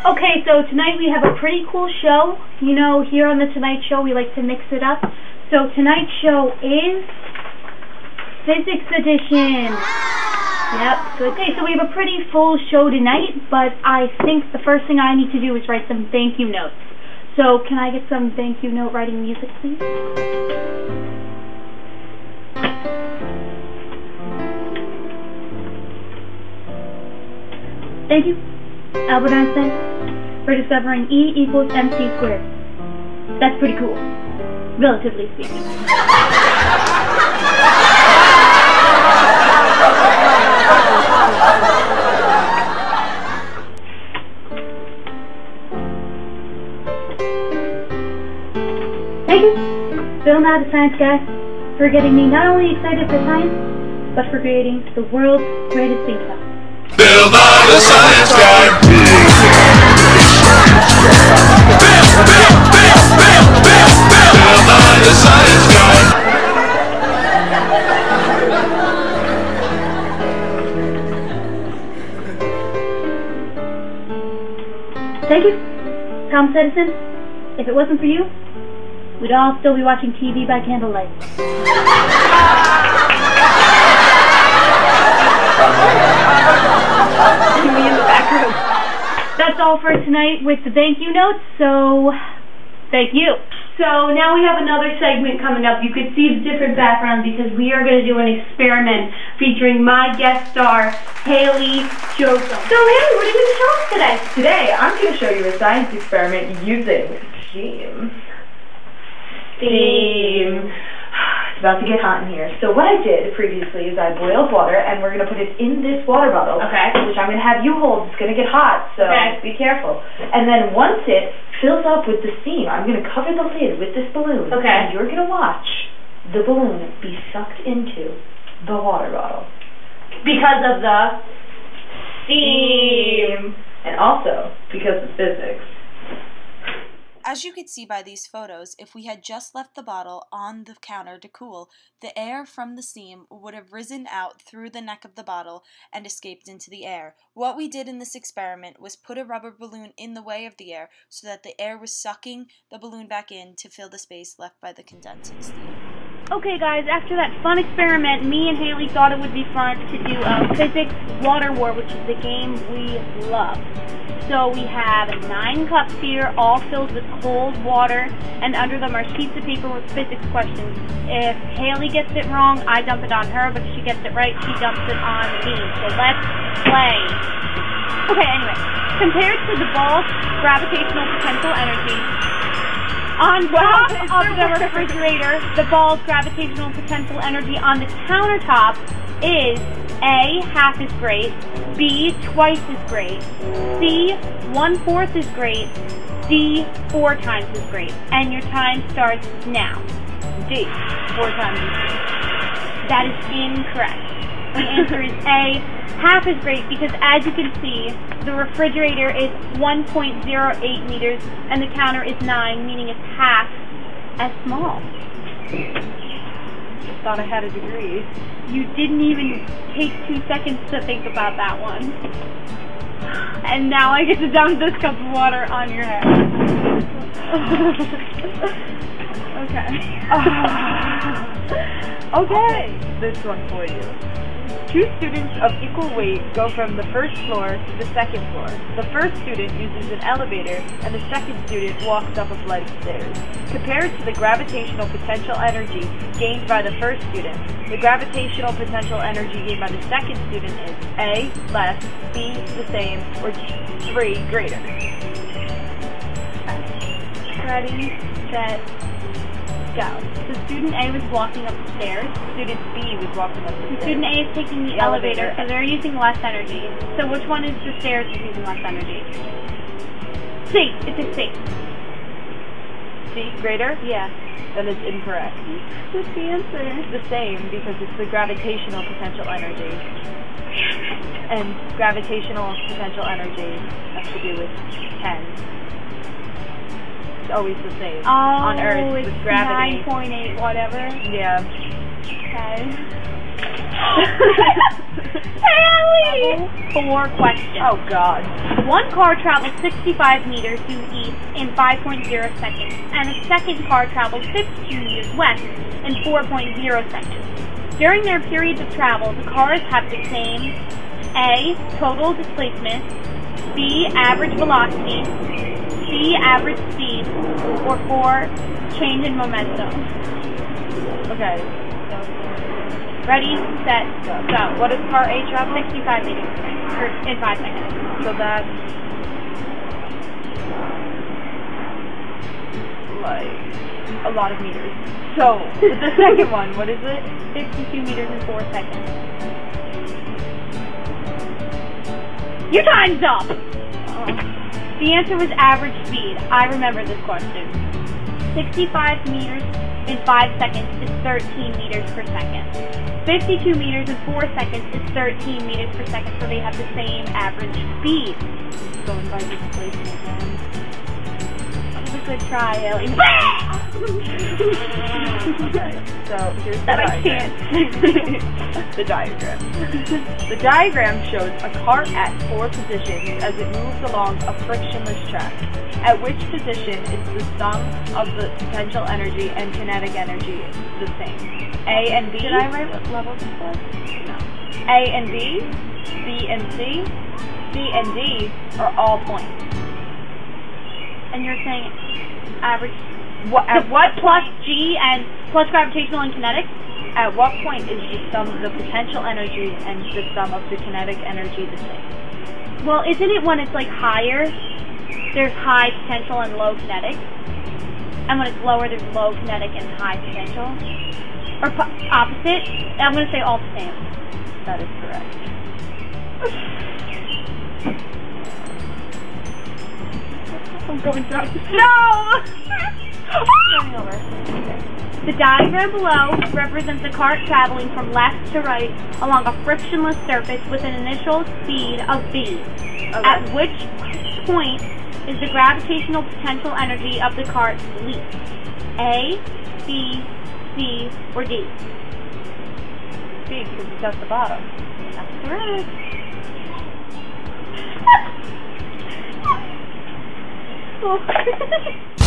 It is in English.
Okay, so tonight we have a pretty cool show. You know, here on The Tonight Show we like to mix it up. So tonight's show is Physics Edition. Yep. Okay, so we have a pretty full show tonight, but I think the first thing I need to do is write some thank you notes. So can I get some thank you note writing music, please? Thank you, Albert Einstein, for discovering E equals mc squared. That's pretty cool, relatively speaking. Thank you, Bill Nye the Science Guy, for getting me not only excited for science, but for creating the world's greatest theme song. Bill Nye the Science Guy. Bill Nye the Science Guy. Thank you, Thomas Edison. If it wasn't for you, we'd all still be watching TV by candlelight. Me in the background. That's all for tonight with the thank you notes, so thank you. So now we have another segment coming up. You could see the different backgrounds because we are going to do an experiment featuring my guest star, Haley Joseph. So Haley, what are you going to show us today? Today, I'm going to show you a science experiment using steam. Steam. It's about to get hot in here. So what I did previously is I boiled water, and we're going to put it in this water bottle, Okay. which I'm going to have you hold. It's going to get hot, so Okay. be careful. And then once it fills up with the steam, I'm going to cover the lid with this balloon. Okay. And you're going to watch the balloon be sucked into the water bottle. Because of the steam. And also because of physics. As you could see by these photos, if we had just left the bottle on the counter to cool, the air from the steam would have risen out through the neck of the bottle and escaped into the air. What we did in this experiment was put a rubber balloon in the way of the air so that the air was sucking the balloon back in to fill the space left by the condensing steam. Okay guys, after that fun experiment, me and Haley thought it would be fun to do a physics water war, which is the game we love. So we have 9 cups here, all filled with cold water, and under them are sheets of paper with physics questions. If Haley gets it wrong, I dump it on her, but if she gets it right, she dumps it on me. So let's play. Okay, anyway, compared to the ball's gravitational potential energy, on top of the refrigerator, the ball's gravitational potential energy on the countertop is A, half as great, B, twice as great, C, 1/4 as great, D, 4 times as great. And your time starts now. D, 4 times as great. That is incorrect. The answer is A, half as great, because as you can see, the refrigerator is 1.08 meters and the counter is 9, meaning it's half as small. I thought I had a degree. You didn't even take 2 seconds to think about that one. And now I get to dump this cup of water on your head. Okay. Okay, this one for you. 2 students of equal weight go from the first floor to the second floor. The first student uses an elevator, and the second student walks up a flight of stairs. Compared to the gravitational potential energy gained by the first student, the gravitational potential energy gained by the second student is A, less, B, the same, or 3, greater. Ready, set, go. So student A was walking up the stairs. Student B was walking up the stairs. Student A is taking the elevator, so they're using less energy. So which one is the stairs is using less energy? C. It's a C. C, greater? Yeah. That is incorrect. What's the answer? It's the same because it's the gravitational potential energy. And gravitational potential energy has to do with 10. It's always the same. Oh, on Earth it's with gravity. 9.8 whatever. Yeah. Okay. Haley! 4 questions. Oh God. One car travels 65 meters due east in 5.0 seconds, and a second car travels 52 meters west in 4.0 seconds. During their periods of travel, the cars have the same A. Total displacement, B. Average velocity, C. Average speed, or 4. Change in momentum. Okay. Ready, set, go. What is car A traveling? 65 meters in 5 seconds. So that's like a lot of meters. So the second one, what is it? 52 meters in 4 seconds. Your time's up! The answer was average speed. I remember this question. 65 meters in 5 seconds is 13 meters per second. 52 meters in 4 seconds is 13 meters per second, so they have the same average speed. Going by displacement then. That was a good try, Ellie. Okay, so here's the That I diagram. can't. The diagram. The diagram shows a cart at 4 positions as it moves along a frictionless track. At which position is the sum of the potential energy and kinetic energy the same? A and B? Did I write what level this was? No. A and B, B and C, and D are all points. And you're saying average. At what Plus G and plus gravitational and kinetic? At what point is the sum of the potential energy and the sum of the kinetic energy the same? Well, isn't it when it's like higher, there's high potential and low kinetic? And when it's lower, there's low kinetic and high potential? Or opposite? I'm going to say all the same. That is correct. I'm going down. No! Starting over. The diagram below represents a cart traveling from left to right along a frictionless surface with an initial speed of v. Okay. At which point is the gravitational potential energy of the cart least? A, B, C, or D? B, because it's at the bottom. That's correct. Oh.